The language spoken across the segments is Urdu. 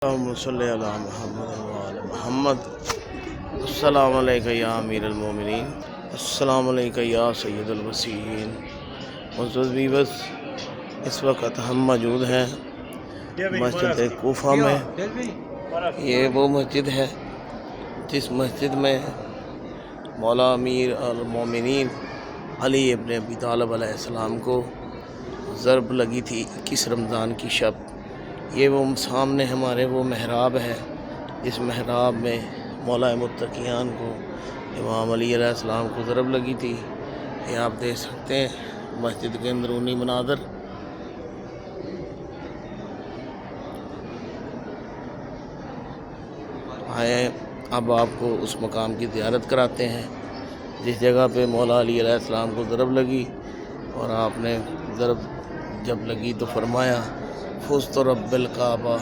اللہم صلی علی محمد وعلی محمد۔ السلام علیکم یا امیر المومنین، السلام علیکم یا سید الوصیین۔ معزز ویورز، اس وقت ہم موجود ہیں مسجد کوفہ میں۔ یہ وہ مسجد ہے جس مسجد میں مولا امیر المومنین علی ابن ابی طالب علیہ السلام کو ضرب لگی تھی 21 رمضان کی شب۔ یہ وہ سامنے ہمارے وہ محراب ہے جس محراب میں مولا متقیان کو امام علی علیہ السلام کو ضرب لگی تھی۔ یہ آپ دیکھ سکتے ہیں مسجد کے اندرونی مناظر۔ آئے اب آپ کو اس مقام کی زیارت کراتے ہیں جس جگہ پہ مولا علی علیہ السلام کو ضرب لگی، اور آپ نے ضرب جب لگی تو فرمایا فزت رب الکعبہ۔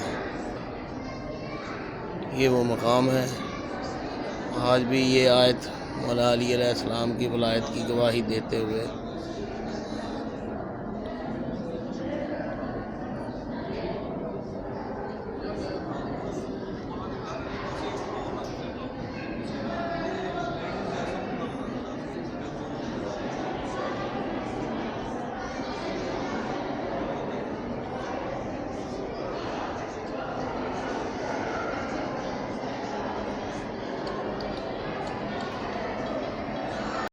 یہ وہ مقام ہے۔ آج بھی یہ آیت مولا علی علیہ السلام کی ولایت کی گواہی دیتے ہوئے